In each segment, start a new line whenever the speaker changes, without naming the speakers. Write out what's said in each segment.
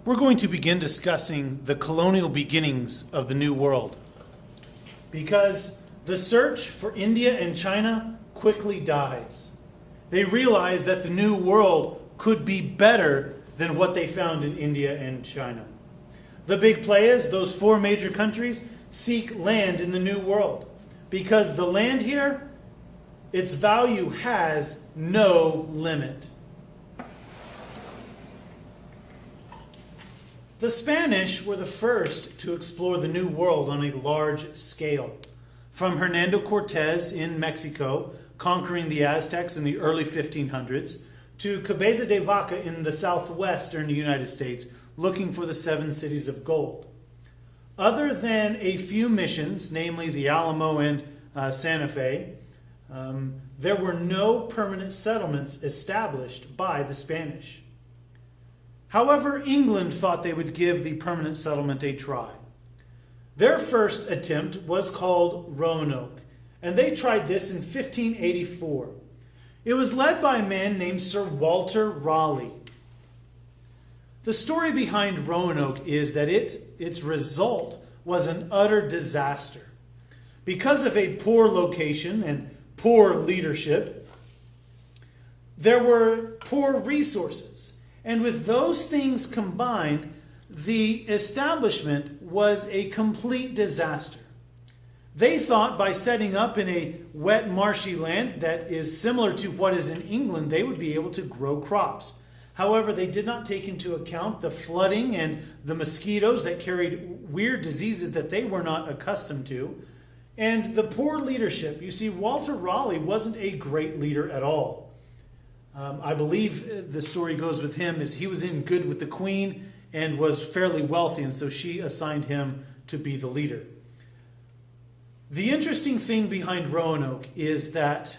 We're going to begin discussing the colonial beginnings of the New World, because the search for India and China quickly dies. They realize that the New World could be better than what they found in India and China. The big players, those four major countries, seek land in the New World, because the land here, its value has no limit. The Spanish were the first to explore the New World on a large scale. From Hernando Cortez in Mexico, conquering the Aztecs in the early 1500s, to Cabeza de Vaca in the southwestern United States, looking for the 7 cities of gold. Other than a few missions, namely the Alamo and Santa Fe, there were no permanent settlements established by the Spanish. However, England thought they would give the permanent settlement a try. Their first attempt was called Roanoke, and they tried this in 1584. It was led by a man named Sir Walter Raleigh. The story behind Roanoke is that its result was an utter disaster. Because of a poor location and poor leadership, there were poor resources. And with those things combined, the establishment was a complete disaster. They thought by setting up in a wet, marshy land that is similar to what is in England, they would be able to grow crops. However, they did not take into account the flooding and the mosquitoes that carried weird diseases that they were not accustomed to. And the poor leadership. You see, Walter Raleigh wasn't a great leader at all. I believe the story goes with him is he was in good with the queen and was fairly wealthy, and so she assigned him to be the leader. The interesting thing behind Roanoke is that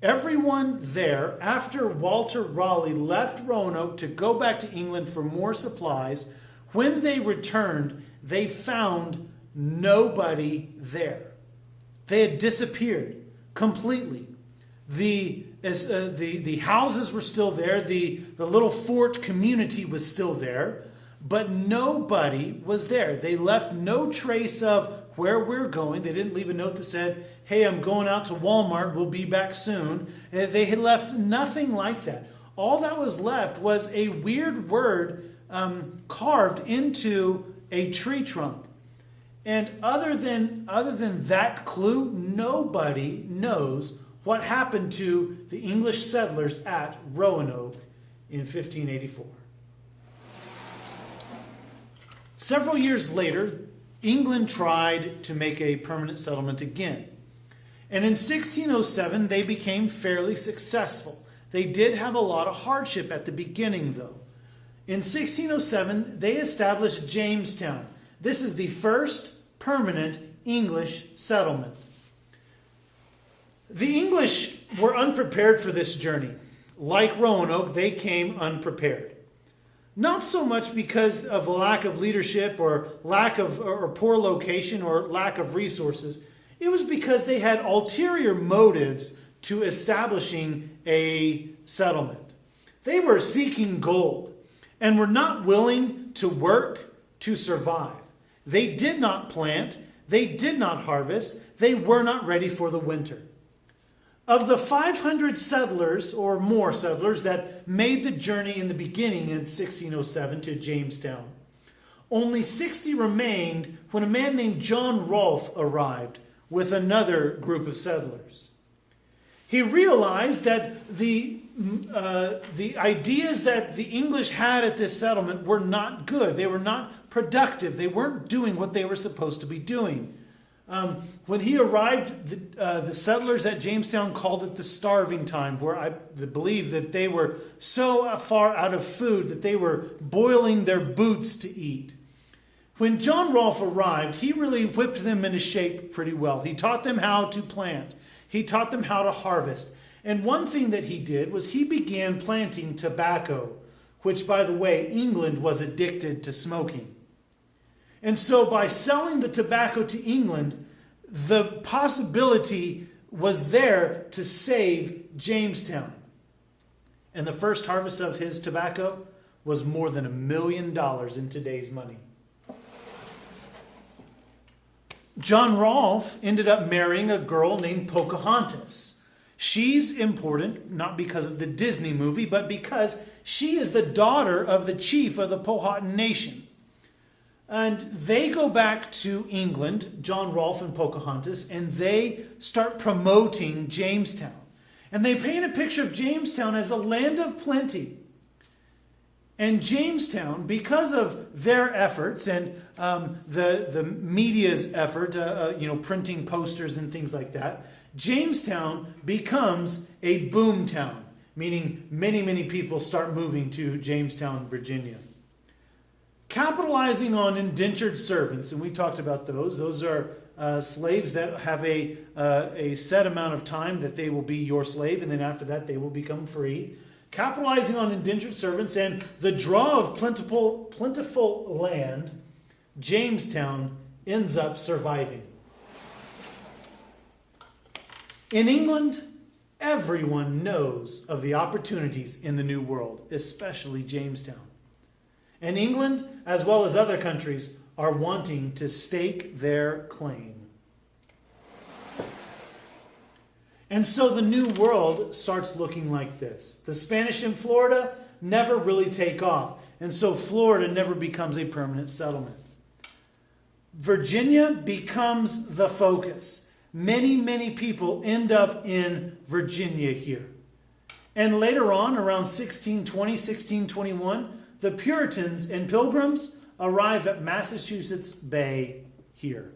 everyone there, after Walter Raleigh left Roanoke to go back to England for more supplies, when they returned, they found nobody there. They had disappeared completely. The houses were still there. The little fort community was still there, but nobody was there. They left no trace of where we're going. They didn't leave a note that said, hey, I'm going out to Walmart. We'll be back soon. They had left nothing like that. All that was left was a weird word carved into a tree trunk. And other than that clue, nobody knows what happened to the English settlers at Roanoke in 1584. Several years later, England tried to make a permanent settlement again. And in 1607, they became fairly successful. They did have a lot of hardship at the beginning, though. In 1607, they established Jamestown. This is the first permanent English settlement. The English were unprepared for this journey. Like Roanoke, they came unprepared. Not so much because of a lack of leadership or poor location or lack of resources. It was because they had ulterior motives to establishing a settlement. They were seeking gold and were not willing to work to survive. They did not plant. They did not harvest. They were not ready for the winter. Of the 500 settlers or more settlers that made the journey in the beginning in 1607 to Jamestown, only 60 remained when a man named John Rolfe arrived with another group of settlers. He realized that the ideas that the English had at this settlement were not good. They were not productive. They weren't doing what they were supposed to be doing. When he arrived, the settlers at Jamestown called it the starving time, where I believe that they were so far out of food that they were boiling their boots to eat. When John Rolfe arrived, he really whipped them into shape pretty well. He taught them how to plant. He taught them how to harvest. And one thing that he did was he began planting tobacco, which, by the way, England was addicted to smoking. And so by selling the tobacco to England, the possibility was there to save Jamestown. And the first harvest of his tobacco was more than $1 million in today's money. John Rolfe ended up marrying a girl named Pocahontas. She's important not because of the Disney movie, but because she is the daughter of the chief of the Powhatan Nation. And they go back to England, John Rolfe and Pocahontas, and they start promoting Jamestown. And they paint a picture of Jamestown as a land of plenty. And Jamestown, because of their efforts and the media's effort, printing posters and things like that, Jamestown becomes a boom town, meaning many, many people start moving to Jamestown, Virginia. Capitalizing on indentured servants, and we talked about those. Those are slaves that have a set amount of time that they will be your slave, and then after that they will become free. Capitalizing on indentured servants and the draw of plentiful land, Jamestown ends up surviving. In England, everyone knows of the opportunities in the New World, especially Jamestown. And England, as well as other countries, are wanting to stake their claim. And so the New World starts looking like this. The Spanish in Florida never really take off. And so Florida never becomes a permanent settlement. Virginia becomes the focus. Many, many people end up in Virginia here. And later on, around 1620, 1621, the Puritans and Pilgrims arrive at Massachusetts Bay here.